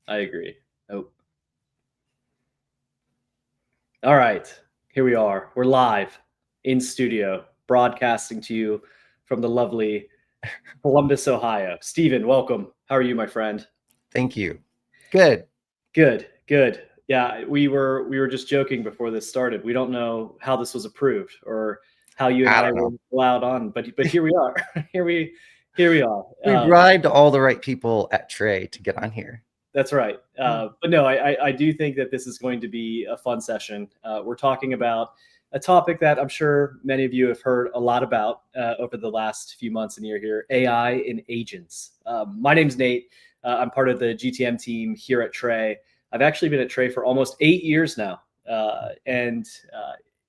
I agree. Oh, all right. Here we are. We're live in studio, broadcasting to you from the lovely Columbus, Ohio. Stephen, welcome. How are you, my friend? Thank you. Good. Good, good. Yeah, we were just joking before this started. We don't know how this was approved or how you and I I don't were know. allowed on, but here we are. Here we are. We bribed all the right people at Tray to get on here. That's right. But no, I do think that this is going to be a fun session. We're talking about a topic that I'm sure many of you have heard a lot about over the last few months and year here, AI and agents. My name's Nate. I'm part of the GTM team here at Tray. I've actually been at Tray for almost 8 years now. And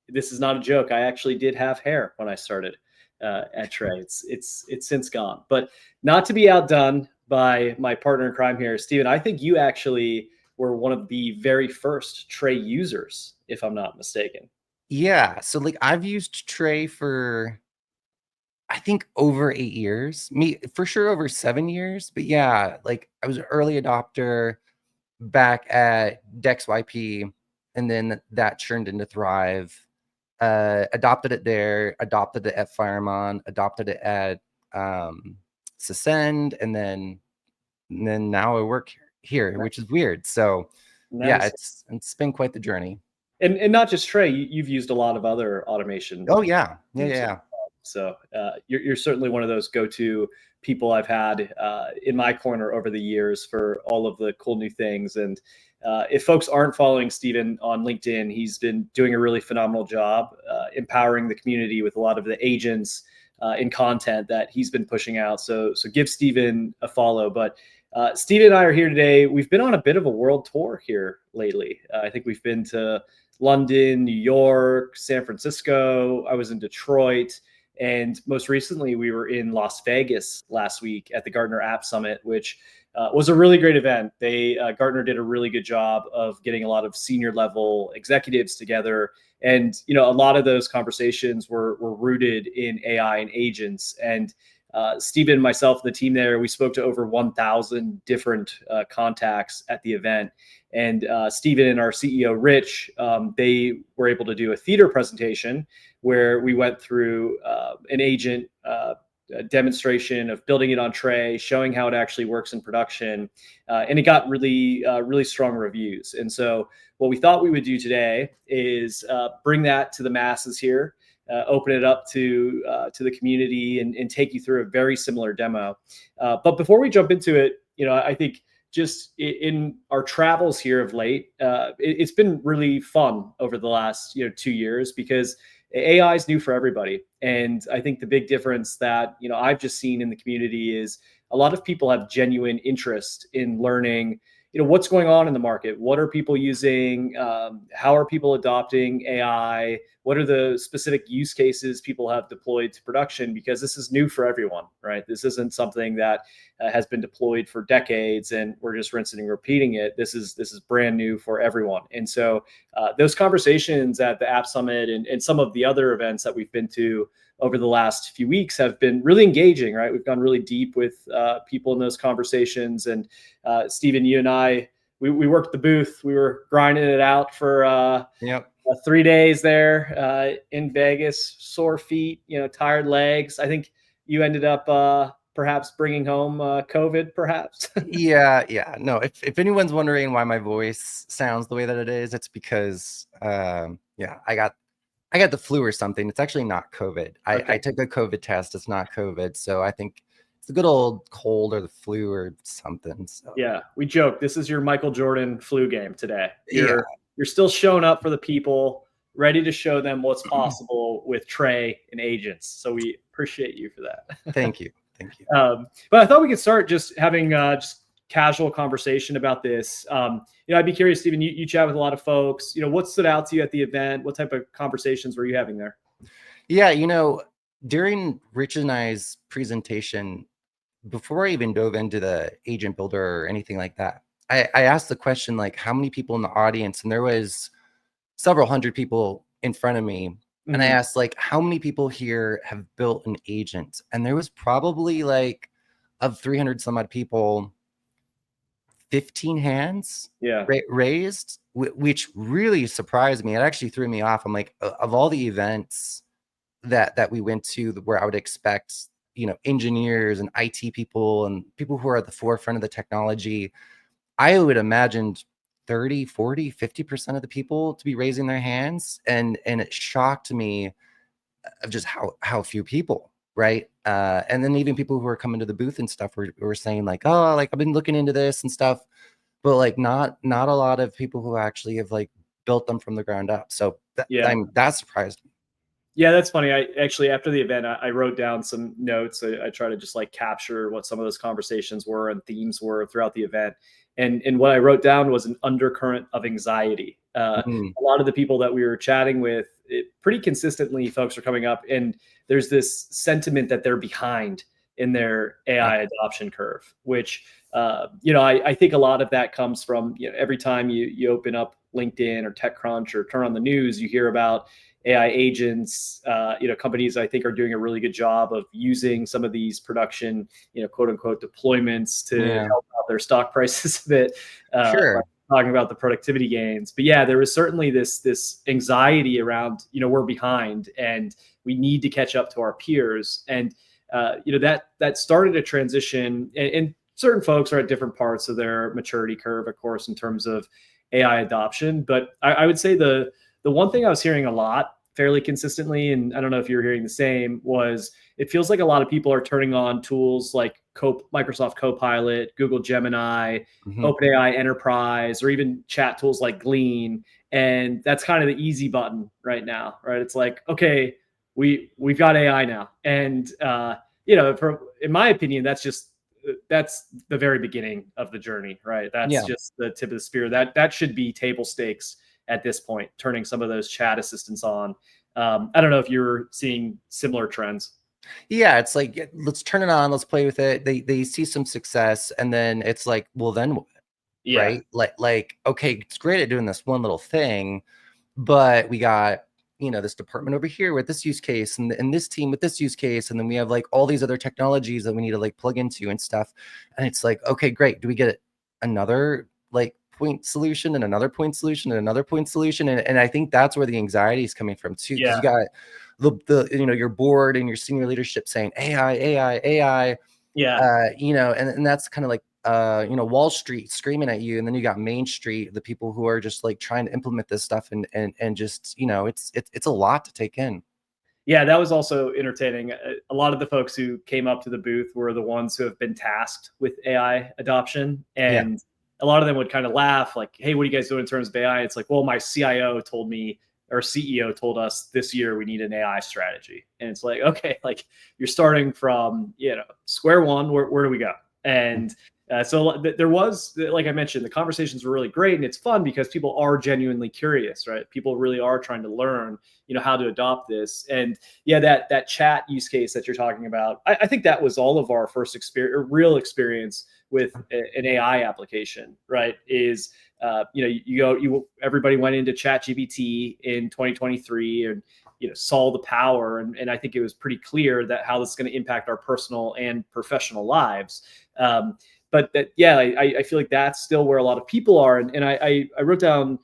this is not a joke. I actually did have hair when I started at Tray. It's since gone. But not to be outdone by my partner in crime here, Steven, I think you actually were one of the very first Tray users, if I'm not mistaken. Yeah. So like I've used Tray for I think over 8 years. Me for sure over 7 years. But yeah, like I was an early adopter back at DexYP, and then that churned into Thrive. Adopted it there, adopted it at Fireman, adopted it at Sascend, and then now I work here, which is weird. So yeah, Nice. it's been quite the journey. And not just Tray, you've used a lot of other automation Oh yeah, tools. yeah. So you're certainly one of those go-to people I've had in my corner over the years for all of the cool new things. And if folks aren't following Steven on LinkedIn, he's been doing a really phenomenal job empowering the community with a lot of the agents and content that he's been pushing out. So give Steven a follow. But Steven and I are here today. We've been on a bit of a world tour here lately. I think we've been to London, New York, San Francisco. I was in Detroit. And most recently, we were in Las Vegas last week at the Gartner App Summit, which was a really great event. Gartner did a really good job of getting a lot of senior level executives together, and a lot of those conversations were rooted in AI and agents. And Stephen, myself, the team there, we spoke to over 1,000 different contacts at the event. And Stephen and our CEO, Rich, they were able to do a theater presentation where we went through an agent demonstration of building it on Tray, showing how it actually works in production. And it got really strong reviews. And so what we thought we would do today is bring that to the masses here, open it up to the community and take you through a very similar demo. But before we jump into it, I think just in our travels here of late, it's been really fun over the last 2 years because AI is new for everybody. And I think the big difference that I've just seen in the community is a lot of people have genuine interest in learning what's going on in the market. What are people using? How are people adopting AI? What are the specific use cases people have deployed to production? Because this is new for everyone, right? This isn't something that has been deployed for decades and we're just rinsing and repeating it. This is brand new for everyone. And so those conversations at the App Summit and some of the other events that we've been to over the last few weeks have been really engaging, right? We've gone really deep with people in those conversations. And Stephen, you and I, we worked the booth. We were grinding it out for 3 days there in Vegas, sore feet, tired legs. I think you ended up perhaps bringing home COVID, perhaps. Yeah. No, if anyone's wondering why my voice sounds the way that it is, it's because I got the flu or something. It's actually not COVID. Okay. I took a COVID test. It's not COVID. So I think it's a good old cold or the flu or something. So Yeah, we joke. This is your Michael Jordan flu game today. yeah. You're still showing up for the people, ready to show them what's possible with Tray and agents. So we appreciate you for that. Thank you. But I thought we could start just having just casual conversation about this. I'd be curious, Stephen. You chat with a lot of folks. What stood out to you at the event? What type of conversations were you having there? Yeah, during Rich and I's presentation, before I even dove into the agent builder or anything like that, I asked the question, like, how many people in the audience? And there was several hundred people in front of me. Mm-hmm. And I asked, like, how many people here have built an agent? And there was probably like, of 300 some odd people, 15 hands Yeah. raised, which really surprised me. It actually threw me off. I'm like, of all the events that we went to where I would expect, engineers and IT people and people who are at the forefront of the technology, I would imagine 30, 40, 50% of the people to be raising their hands. And it shocked me of just how few people, right? And then even people who are coming to the booth and stuff were saying like, oh, like I've been looking into this and stuff, but like not a lot of people who actually have like built them from the ground up. So that surprised me. Yeah, that's funny. I actually, after the event, I wrote down some notes. I try to just like capture what some of those conversations were and themes were throughout the event. And what I wrote down was an undercurrent of anxiety. A lot of the people that we were chatting with, pretty consistently, folks are coming up, and there's this sentiment that they're behind in their AI adoption curve, which I think a lot of that comes from every time you open up LinkedIn or TechCrunch or turn on the news, you hear about AI agents. Companies I think are doing a really good job of using some of these production, quote unquote deployments to help out their stock prices a bit. Sure. Talking about the productivity gains, but yeah, there was certainly this anxiety around, we're behind and we need to catch up to our peers, and that started a transition, and certain folks are at different parts of their maturity curve, of course, in terms of AI adoption. But I would say the one thing I was hearing a lot fairly consistently, and I don't know if you're hearing the same, was it feels like a lot of people are turning on tools like Microsoft Copilot, Google Gemini, OpenAI Enterprise, or even chat tools like Glean. And that's kind of the easy button right now, right? It's like, okay, we've got AI now. And, in my opinion, that's the very beginning of the journey, right? That's just the tip of the spear. That should be table stakes at this point, turning some of those chat assistants on. I don't know if you're seeing similar trends. Yeah, it's like, let's turn it on, let's play with it. They see some success, and then it's like, well, then what? Yeah. Right? Like, okay, it's great at doing this one little thing, but we got, this department over here with this use case, and this team with this use case, and then we have like all these other technologies that we need to like plug into and stuff. And it's like, okay, great. Do we get another like point solution and another point solution and another point solution? And I think that's where the anxiety is coming from too, because you got the your board and your senior leadership saying AI. And that's kind of like Wall Street screaming at you, and then you got Main Street, the people who are just like trying to implement this stuff, and just it's a lot to take in. Yeah, that was also entertaining. A lot of the folks who came up to the booth were the ones who have been tasked with AI adoption, and a lot of them would kind of laugh, like, "Hey, what are you guys doing in terms of AI?" It's like, "Well, my CIO told me, or CEO told us this year we need an AI strategy," and it's like, okay, like you're starting from square one. Where do we go? And so there was, like I mentioned, the conversations were really great, and it's fun because people are genuinely curious, right? People really are trying to learn, how to adopt this. And yeah, that chat use case that you're talking about, I think that was all of our first real experience with an AI application, right? Is everybody went into ChatGPT in 2023 and saw the power, and I think it was pretty clear that how this is going to impact our personal and professional lives. But I feel like that's still where a lot of people are, and I wrote down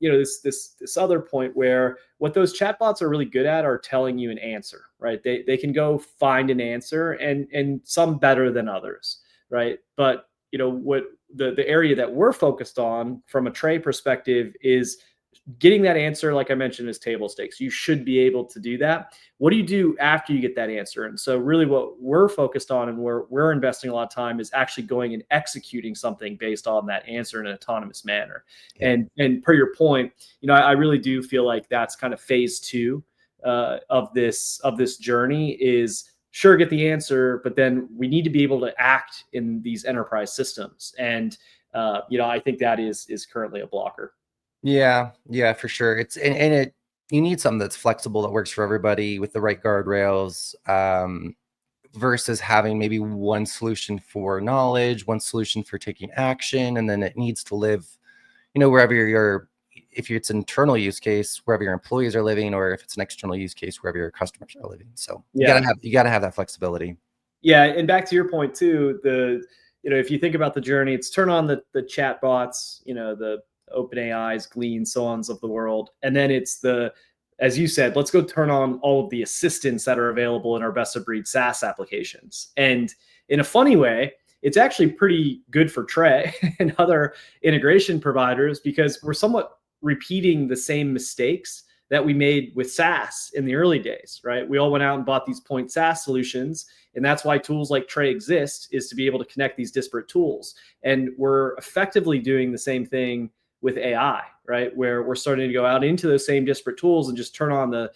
this other point where what those chatbots are really good at are telling you an answer, right? They can go find an answer, and some better than others, right? But what the area that we're focused on from a Tray perspective is getting that answer, like I mentioned, is table stakes. You should be able to do that. What do you do after you get that answer? And so really what we're focused on and where we're investing a lot of time is actually going and executing something based on that answer in an autonomous manner. Yeah. And per your point, I really do feel like that's kind of phase two of this journey is, sure, get the answer, but then we need to be able to act in these enterprise systems. And I think that is currently a blocker. Yeah, for sure. It's and you need something that's flexible, that works for everybody with the right guardrails, versus having maybe one solution for knowledge, one solution for taking action, and then it needs to live, wherever if it's an internal use case, wherever your employees are living, or if it's an external use case, wherever your customers are living. So you gotta have that flexibility. Yeah, and back to your point too, if you think about the journey, it's turn on the chatbots, the OpenAIs, Gleans, so ons of the world. And then it's as you said, let's go turn on all of the assistants that are available in our best of breed SaaS applications. And in a funny way, it's actually pretty good for Tray and other integration providers because we're somewhat repeating the same mistakes that we made with SaaS in the early days, right? We all went out and bought these point SaaS solutions. And that's why tools like Tray exist, is to be able to connect these disparate tools. And we're effectively doing the same thing with AI, right? Where we're starting to go out into those same disparate tools and just turn on the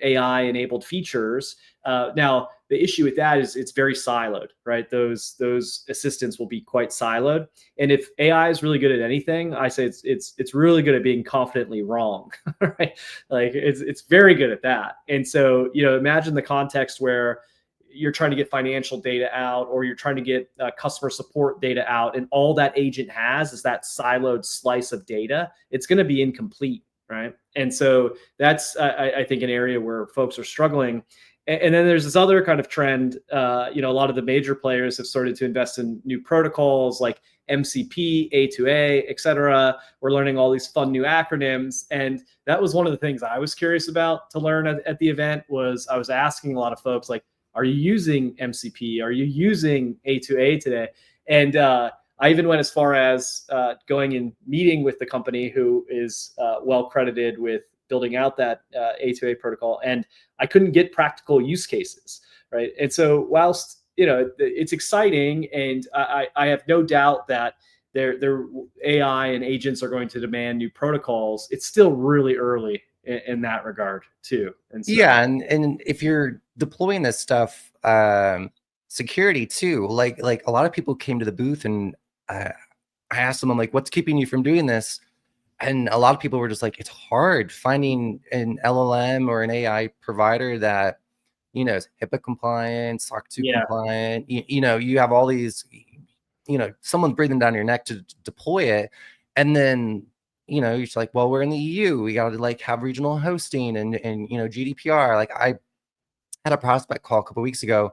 AI enabled features. Now, the issue with that is it's very siloed, right? Those assistants will be quite siloed. And if AI is really good at anything, I say it's really good at being confidently wrong, right? Like it's very good at that. And so, imagine the context where you're trying to get financial data out, or you're trying to get customer support data out, and all that agent has is that siloed slice of data. It's going to be incomplete, right? And so that's, I think, an area where folks are struggling. And then there's this other kind of trend. A lot of the major players have started to invest in new protocols like MCP, A2A, et cetera. We're learning all these fun new acronyms. And that was one of the things I was curious about to learn at the event. Was I was asking a lot of folks, like, are you using MCP? Are you using A2A today? And I even went as far as going and meeting with the company who is well credited with building out that A2A protocol. And I couldn't get practical use cases, right? And so whilst, it's exciting, and I have no doubt that their AI and agents are going to demand new protocols, it's still really early in that regard too. And so, yeah, and if you're deploying this stuff, security too, like a lot of people came to the booth, and I asked them, I'm like, what's keeping you from doing this? And a lot of people were just like, it's hard finding an LLM or an AI provider that, is HIPAA compliant, SOC 2 compliant. You have all these, someone breathing down your neck to deploy it. And then, you're just like, well, we're in the EU. We got to like have regional hosting and GDPR. Like, I had a prospect call a couple of weeks ago,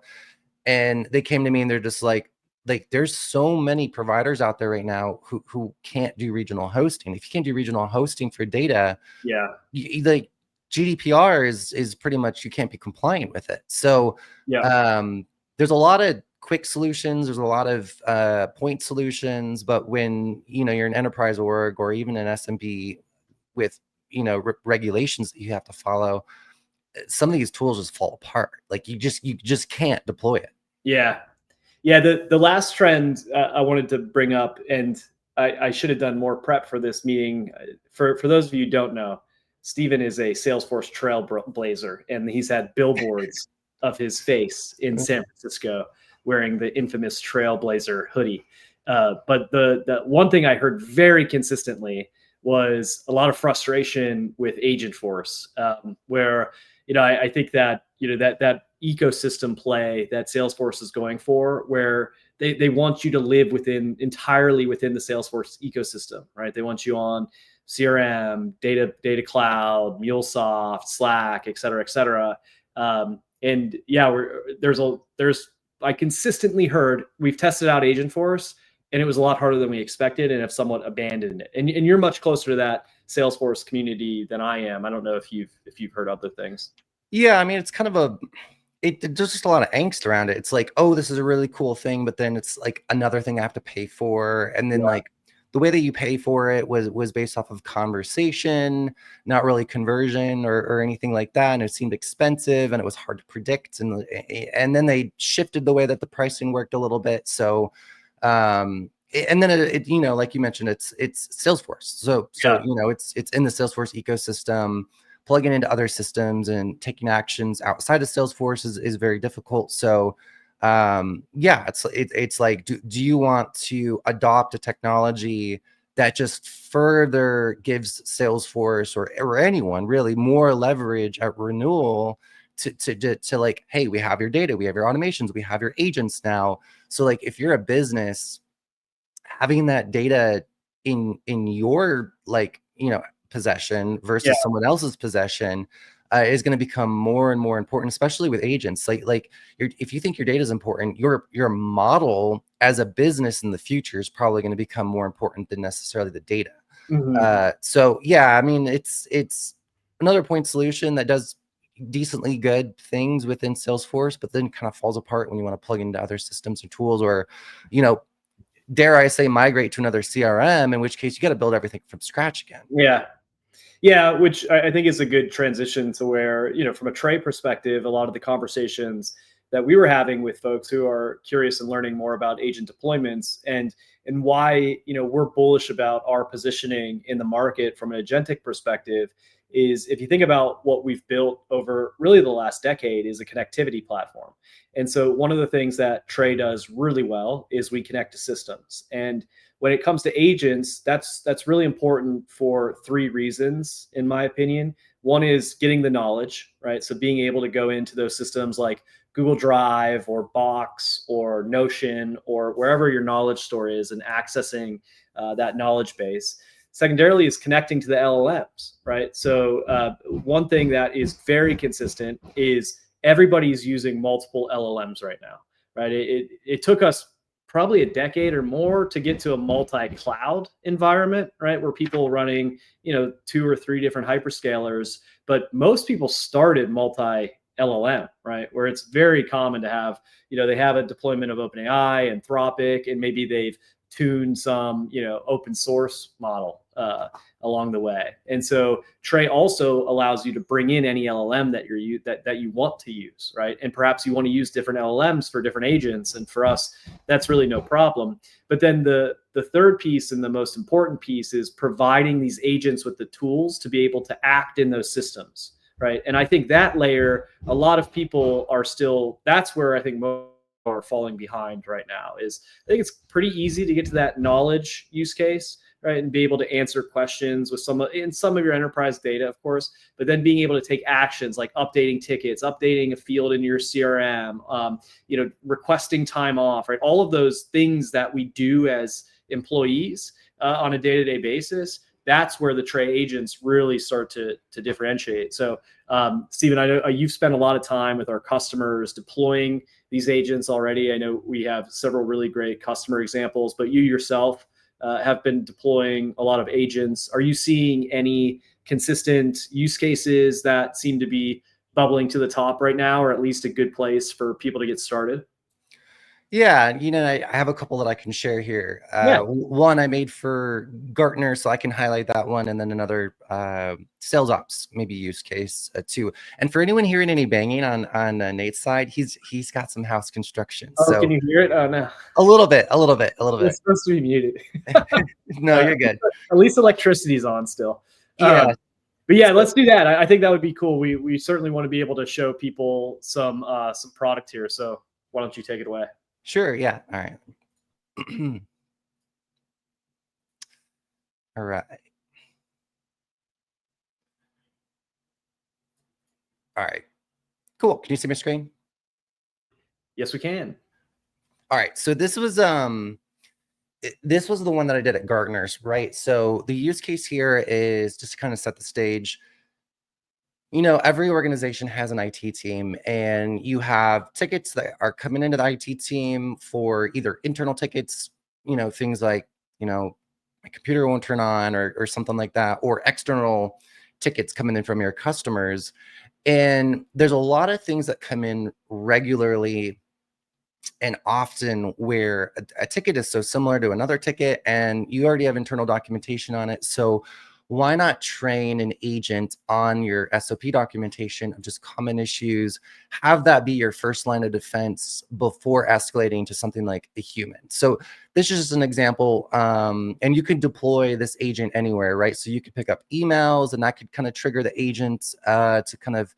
and they came to me and they're just like there's so many providers out there right now who can't do regional hosting. If you can't do regional hosting for data, like GDPR is pretty much, you can't be compliant with it. So there's a lot of quick solutions, there's a lot of point solutions, but when you're an enterprise org or even an SMB with regulations that you have to follow, some of these tools just fall apart. Like you just can't deploy it. Yeah, the last trend I wanted to bring up, and I should have done more prep for this meeting. For those of you who don't know, Steven is a Salesforce trailblazer, and he's had billboards of his face in San Francisco wearing the infamous Trailblazer hoodie. But the one thing I heard very consistently was a lot of frustration with Agentforce, where I think that that ecosystem play that Salesforce is going for, where they want you to live entirely within the Salesforce ecosystem, right? They want you on CRM, data cloud, MuleSoft, Slack, et cetera, et cetera. And yeah, I consistently heard, we've tested out Agentforce and it was a lot harder than we expected, and have somewhat abandoned it. And you're much closer to that Salesforce community than I am. I don't know if you've heard other things. Yeah, I mean, it's kind of there's just a lot of angst around it. It's like, oh, this is a really cool thing, but then it's like another thing I have to pay for. And then like the way that you pay for it was based off of conversation, not really conversion or anything like that. And it seemed expensive and it was hard to predict. And then they shifted the way that the pricing worked a little bit. So, and then it like you mentioned, it's Salesforce. So it's in the Salesforce ecosystem. Plugging into other systems and taking actions outside of Salesforce is very difficult. So it's like, do you want to adopt a technology that just further gives Salesforce or anyone really more leverage at renewal to like, hey, we have your data, we have your automations, we have your agents now. So like, if you're a business, having that data in your possession versus someone else's possession, is going to become more and more important, especially with agents. Like if you think your data is important, your model as a business in the future is probably going to become more important than necessarily the data. So yeah, I mean, it's another point solution that does decently good things within Salesforce, but then kind of falls apart when you want to plug into other systems or tools, or, you know, dare I say, migrate to another CRM, in which case you got to build everything from scratch again. Yeah, which I think is a good transition to where, you know, from a Tray perspective, a lot of the conversations that we were having with folks who are curious and learning more about agent deployments and why, you know, we're bullish about our positioning in the market from an agentic perspective is, if you think about what we've built over really the last decade, is a connectivity platform. And so one of the things that Tray does really well is we connect to systems. And when it comes to agents, that's really important for three reasons, in my opinion. One is getting the knowledge, right? So being able to go into those systems like Google Drive or Box or Notion or wherever your knowledge store is, and accessing that knowledge base. Secondarily is connecting to the LLMs, right? So one thing that is very consistent is everybody's using multiple LLMs right now, right? It took us probably a decade or more to get to a multi-cloud environment, right? Where people running, you know, 2 or 3 different hyperscalers, but most people started multi-LLM, right? Where it's very common to have, you know, they have a deployment of OpenAI, Anthropic, and maybe they've tuned some, you know, open source model along the way. And so Tray also allows you to bring in any LLM that you want to use, right? And perhaps you want to use different LLMs for different agents. And for us, that's really no problem. But then the third piece, and the most important piece, is providing these agents with the tools to be able to act in those systems, right? And I think that layer, a lot of people are still, that's where I think most are falling behind right now. Is I think it's pretty easy to get to that knowledge use case, right? And be able to answer questions with some of your enterprise data, of course, but then being able to take actions like updating tickets, updating a field in your CRM, you know, requesting time off, right? All of those things that we do as employees on a day-to-day basis. That's where the Tray agents really start to differentiate. So, Stephen, I know you've spent a lot of time with our customers deploying these agents already. I know we have several really great customer examples, but you yourself have been deploying a lot of agents. Are you seeing any consistent use cases that seem to be bubbling to the top right now, or at least a good place for people to get started? Yeah, you know, I have a couple that I can share here. One I made for Gartner, so I can highlight that one, and then another sales ops maybe use case too. And for anyone hearing any banging on Nate's side, he's got some house construction. Oh, so can you hear it? Oh no, a little bit. it's supposed to be muted. No, you're good. At least electricity's on still. Yeah. But yeah, let's do that. I think that would be cool. We certainly want to be able to show people some product here. So why don't you take it away? Sure. Yeah. All right. All right. All right. Cool. Can you see my screen? Yes, we can. All right. So this was the one that I did at Gartner's, right? So the use case here is just to kind of set the stage. You know, every organization has an IT team, and you have tickets that are coming into the IT team for either internal tickets, you know, things like, you know, my computer won't turn on or something like that, or external tickets coming in from your customers. And there's a lot of things that come in regularly and often where a ticket is so similar to another ticket, and you already have internal documentation on it. So why not train an agent on your SOP documentation of just common issues, have that be your first line of defense before escalating to something like a human. So this is just an example, and you can deploy this agent anywhere, right? So you could pick up emails, and that could kind of trigger the agent to kind of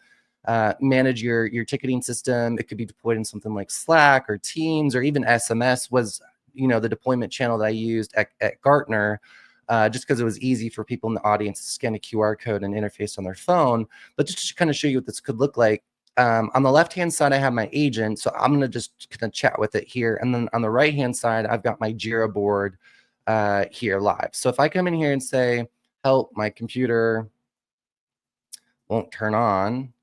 manage your ticketing system. It could be deployed in something like Slack or Teams, or even SMS was, you know, the deployment channel that I used at Gartner, just because it was easy for people in the audience to scan a QR code and interface on their phone. But just to kind of show you what this could look like, on the left-hand side, I have my agent. So I'm going to just kind of chat with it here. And then on the right-hand side, I've got my Jira board here live. So if I come in here and say, help, my computer won't turn on.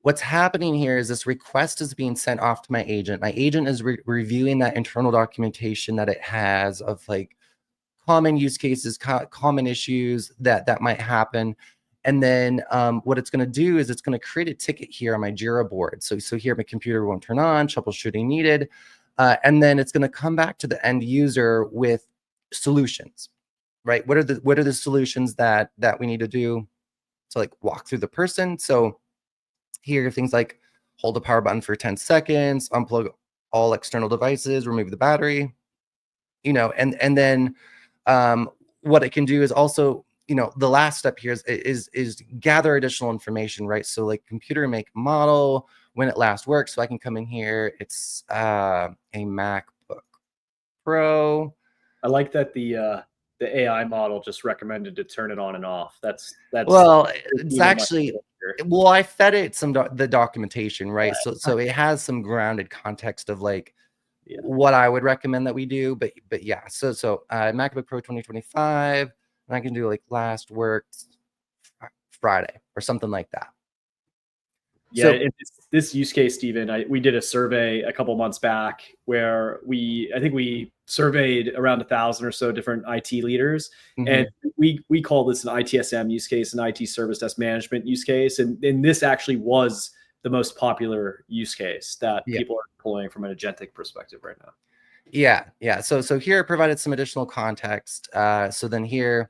What's happening here is this request is being sent off to my agent. My agent is reviewing that internal documentation that it has of like common use cases, common issues that might happen. And then what it's going to do is it's going to create a ticket here on my Jira board. So here my computer won't turn on, troubleshooting needed. And then it's going to come back to the end user with solutions, right? What are the solutions that we need to do to like walk through the person? So here are things like hold the power button for 10 seconds, unplug all external devices, remove the battery, and then what it can do is also, the last step here is gather additional information, right? So like computer make, model, when it last worked. So I can come in here. It's a MacBook Pro. I like that the AI model just recommended to turn it on and off. That's Well, it's actually, well, I fed it some the documentation, right? So it has some grounded context of like what I would recommend that we do, but yeah. So MacBook Pro 2025, and I can do like last worked Friday or something like that. Yeah, so, this use case, Stephen, we did a survey a couple months back where I think we surveyed around 1,000 or so different IT leaders, and we call this an ITSM use case, an IT service desk management use case, and this actually was the most popular use case that people are deploying from an agentic perspective right now. Yeah. So here I provided some additional context. So then here,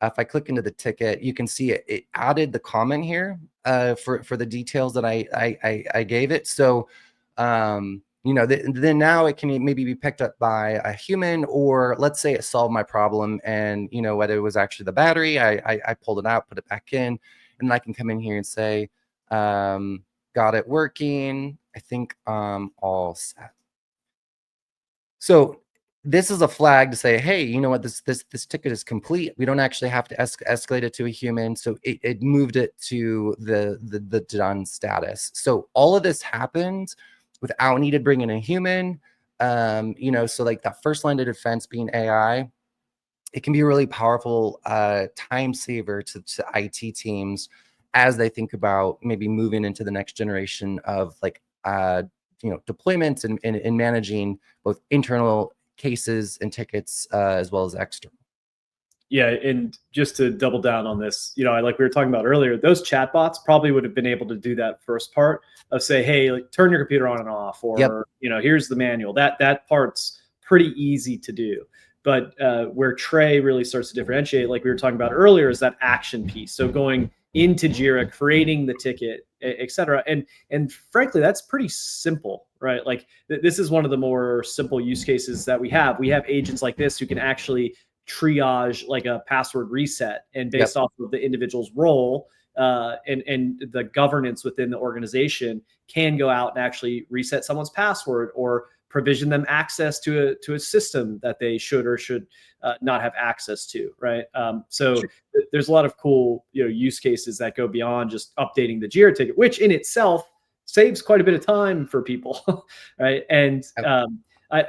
if I click into the ticket, you can see it added the comment here for the details that I gave it. So, then now it can maybe be picked up by a human, or let's say it solved my problem, and whether it was actually the battery, I pulled it out, put it back in, and I can come in here and say, got it working. I think all set. So this is a flag to say, hey, you know what, this ticket is complete. We don't actually have to escalate it to a human. So it moved it to the done status. So all of this happened without needing to bring in a human. So like that first line of defense being AI, it can be a really powerful time saver to IT teams as they think about maybe moving into the next generation of like deployments and managing both internal cases and tickets as well as external. Yeah, and just to double down on this, like we were talking about earlier, those chatbots probably would have been able to do that first part of say, hey, like turn your computer on and off, or here's the manual. That part's pretty easy to do. But where Tray really starts to differentiate, like we were talking about earlier, is that action piece. So going into Jira, creating the ticket, et cetera. And frankly, that's pretty simple, right? Like this is one of the more simple use cases that we have. We have agents like this who can actually triage like a password reset, and based off of the individual's role and the governance within the organization, can go out and actually reset someone's password or provision them access to a system that they should or should not have access to, right? So there's a lot of cool use cases that go beyond just updating the Jira ticket, which in itself saves quite a bit of time for people, right? And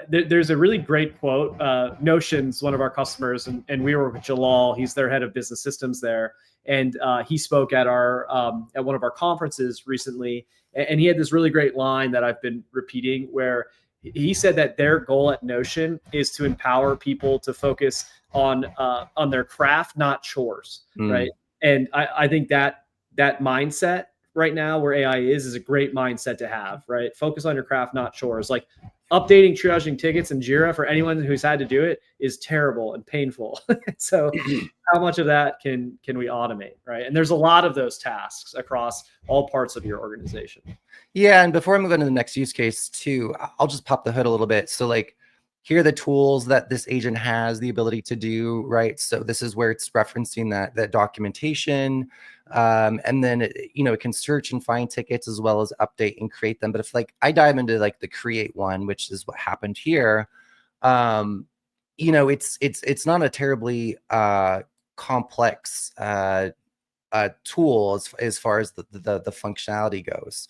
there's a really great quote. Notion's one of our customers, and we were with Jalal. He's their head of business systems there, and he spoke at at one of our conferences recently, and he had this really great line that I've been repeating, where he said that their goal at Notion is to empower people to focus on their craft, not chores, right? And I think that mindset right now where AI is a great mindset to have, right? Focus on your craft, not chores. Like updating, triaging tickets in Jira for anyone who's had to do it is terrible and painful. So how much of that can we automate, right? And there's a lot of those tasks across all parts of your organization. Yeah, and before I move on to the next use case too, I'll just pop the hood a little bit. So like, here are the tools that this agent has the ability to do, right? So this is where it's referencing that documentation. And then, it can search and find tickets as well as update and create them. But if like I dive into like the create one, which is what happened here, it's not a terribly complex tool as far as the functionality goes.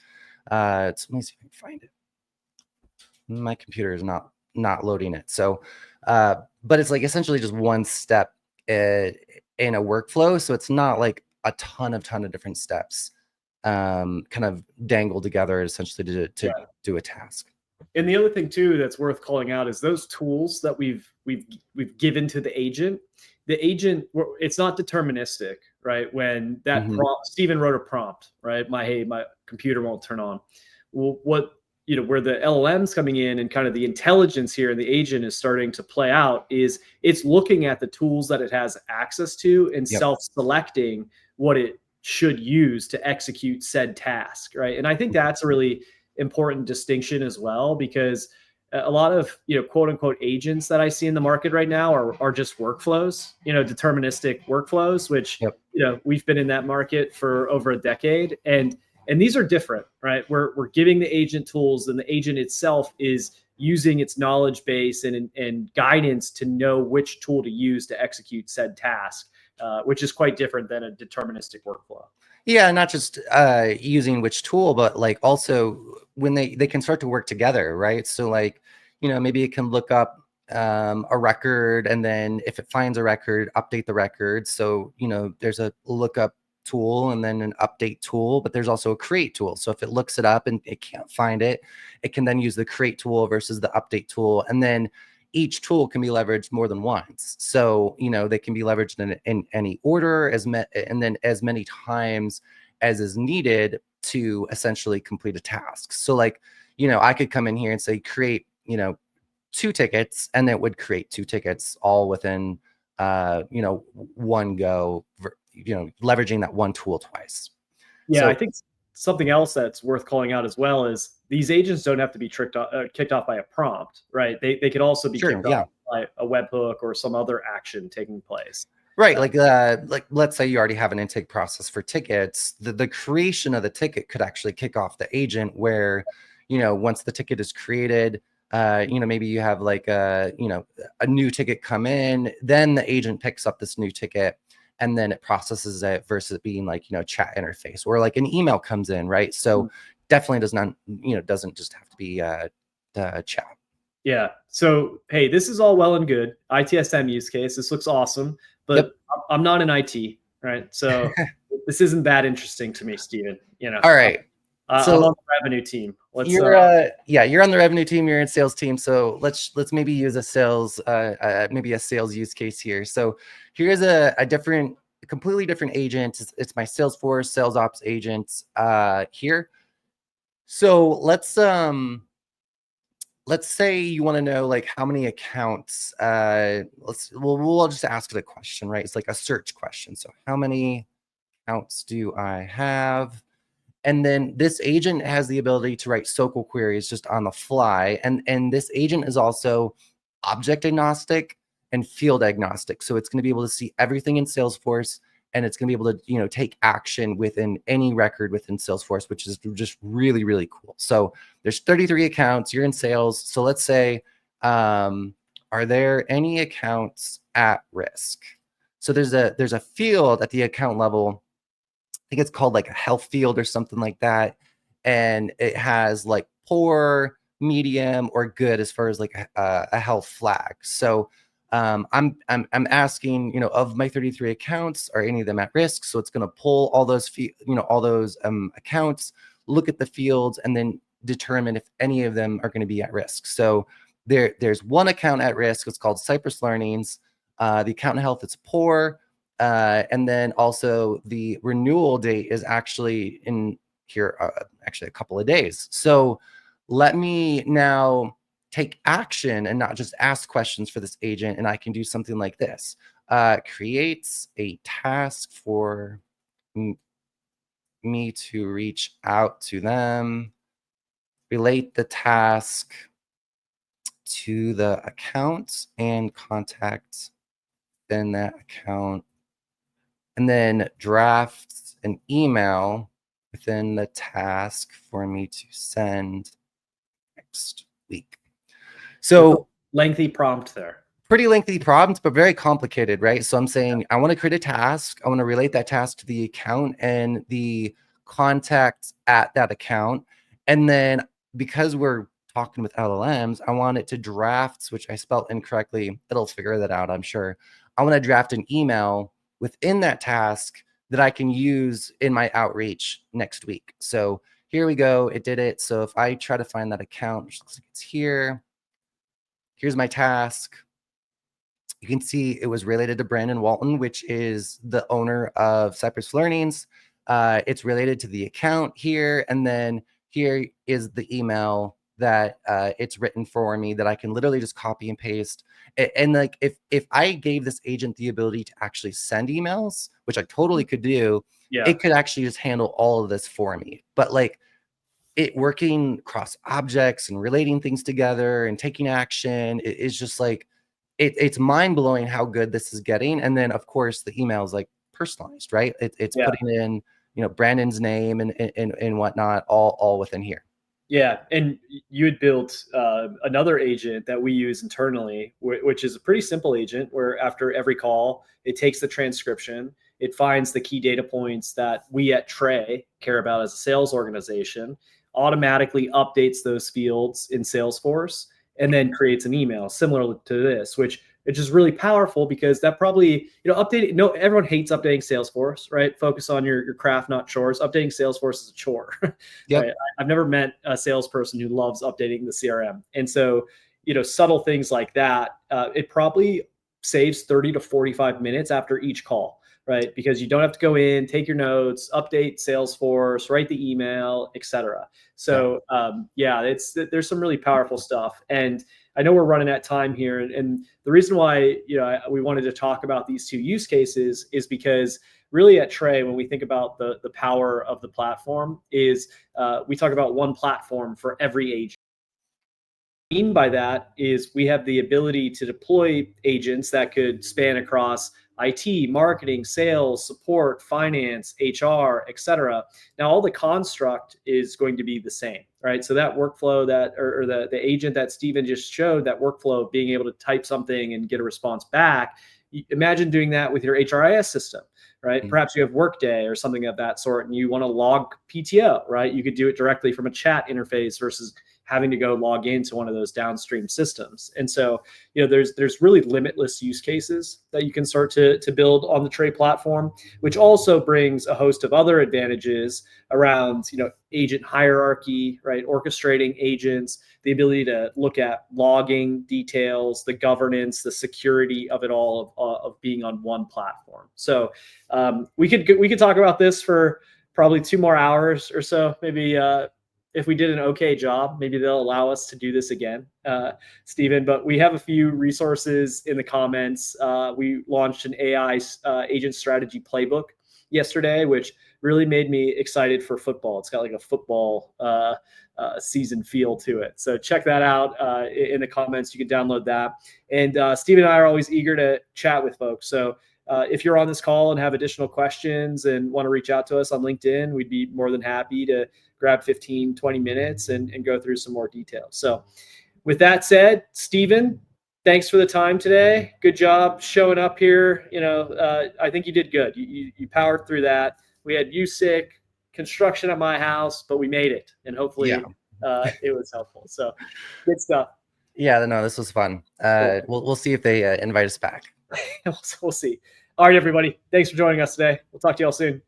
Let me see if I can find it. My computer is not loading it. So, but it's like essentially just one step in a workflow. So it's not like a ton of different steps kind of dangled together essentially to do a task. And the other thing too that's worth calling out is those tools that we've given to the agent. The agent, it's not deterministic, right? When that prompt, Stephen wrote a prompt, right? My computer won't turn on. Well, where the LLMs coming in and kind of the intelligence here and the agent is starting to play out is it's looking at the tools that it has access to and self-selecting what it should use to execute said task, right? And I think that's a really important distinction as well, because a lot of quote unquote agents that I see in the market right now are just workflows, deterministic workflows, which we've been in that market for over a decade, and these are different, right? We're giving the agent tools, and the agent itself is using its knowledge base and guidance to know which tool to use to execute said task, which is quite different than a deterministic workflow. Yeah, not just using which tool, but like also when they can start to work together, right? So like, maybe it can look up a record, and then if it finds a record, update the record. So, there's a lookup tool and then an update tool, but there's also a create tool. So if it looks it up and it can't find it, it can then use the create tool versus the update tool. And then each tool can be leveraged more than once. So, they can be leveraged in any order and then as many times as is needed to essentially complete a task. So like, I could come in here and say, create, 2 tickets, and it would create 2 tickets all within, one go, leveraging that one tool twice. Yeah, so, I think something else that's worth calling out as well is these agents don't have to be kicked off by a prompt, right? They could also be kicked off by a webhook or some other action taking place. Right. Like let's say you already have an intake process for tickets. The creation of the ticket could actually kick off the agent where, once the ticket is created, maybe you have like a new ticket come in, then the agent picks up this new ticket and then it processes it versus it being like, chat interface, or like an email comes in, right? So definitely doesn't just have to be the chat. Yeah. So, hey, this is all well and good. ITSM use case. This looks awesome, but I'm not in IT, right? So this isn't that interesting to me, Stephen. All right. So I'm on the revenue team. You're on the revenue team. You're in sales team. So let's maybe use a sales use case here. So here's a completely different agent. It's my Salesforce sales ops agent here. So let's say you want to know like how many accounts. We'll just ask it a question, right? It's like a search question. So how many accounts do I have? And then this agent has the ability to write SOQL queries just on the fly. And this agent is also object agnostic and field agnostic. So it's going to be able to see everything in Salesforce, and it's going to be able to, take action within any record within Salesforce, which is just really, really cool. So there's 33 accounts. You're in sales. So let's say, are there any accounts at risk? So there's a field at the account level. I think it's called like a health field or something like that. And it has like poor, medium, or good as far as like a health flag. So I'm asking, of my 33 accounts, are any of them at risk? So it's going to pull all those, accounts, look at the fields, and then determine if any of them are going to be at risk. So there's one account at risk. It's called Cypress Learnings. The account health is poor. And then also the renewal date is actually in here, actually a couple of days. So let me now take action and not just ask questions for this agent. And I can do something like this. Creates a task for me to reach out to them, relate the task to the account and contact in that account, and then draft an email within the task for me to send next week. So lengthy prompt there. Pretty lengthy prompt, but very complicated, right? So I'm saying I want to create a task. I want to relate that task to the account and the contact at that account. And then because we're talking with LLMs, I want it to draft, which I spelled incorrectly. It'll figure that out, I'm sure. I want to draft an email within that task that I can use in my outreach next week. So here we go. It did it. So if I try to find that account, which looks like it's here, here's my task. You can see it was related to Brandon Walton, which is the owner of Cypress Learnings. It's related to the account here. And then here is the email that it's written for me that I can literally just copy and paste. And like if I gave this agent the ability to actually send emails, which I totally could do, it could actually just handle all of this for me. But like it working across objects and relating things together and taking action is just like, it's mind-blowing how good this is getting. And then of course the email is like personalized, right? It's putting in, you know, Brandon's name and whatnot, all within here. Yeah, and you had built another agent that we use internally, which is a pretty simple agent where after every call, it takes the transcription, it finds the key data points that we at Tray care about as a sales organization, automatically updates those fields in Salesforce, and then creates an email similar to this, which it's just really powerful because that probably, you know, everyone hates updating Salesforce, right? Focus on your craft, not chores. Updating Salesforce is a chore. Yep. Right? I've never met a salesperson who loves updating the CRM. And so, you know, subtle things like that, it probably saves 30 to 45 minutes after each call, right? Because you don't have to go in, take your notes, update Salesforce, write the email, etc. So there's some really powerful stuff. And I know we're running out of time here. And the reason why, you know, we wanted to talk about these two use cases is because really at Tray, when we think about the power of the platform is we talk about one platform for every agent. What I mean by that is we have the ability to deploy agents that could span across IT, marketing, sales, support, finance, HR, etc. Now, all the construct is going to be the same, right? So that workflow or the agent that Steven just showed, that workflow of being able to type something and get a response back, imagine doing that with your HRIS system, right? Mm-hmm. Perhaps you have Workday or something of that sort, and you want to log PTO, right? You could do it directly from a chat interface versus having to go log into one of those downstream systems. And so, you know, there's really limitless use cases that you can start to build on the Tray platform, which also brings a host of other advantages around, you know, agent hierarchy, right? Orchestrating agents, the ability to look at logging details, the governance, the security of it all, of being on one platform. So we could talk about this for probably 2 more hours or so, maybe. If we did an okay job, maybe they'll allow us to do this again, Steven. But we have a few resources in the comments. We launched an AI agent strategy playbook yesterday, which really made me excited for football. It's got like a football season feel to it. So check that out in the comments. You can download that. And Steven and I are always eager to chat with folks. So if you're on this call and have additional questions and want to reach out to us on LinkedIn, we'd be more than happy to grab 15, 20 minutes and go through some more details. So with that said, Steven, thanks for the time today. Good job showing up here. You know, I think you did good. You powered through that. We had you sick, construction at my house, but we made it. And hopefully it was helpful. So good stuff. Yeah, no, this was fun. Cool. We'll see if they invite us back. We'll see. All right, everybody. Thanks for joining us today. We'll talk to you all soon.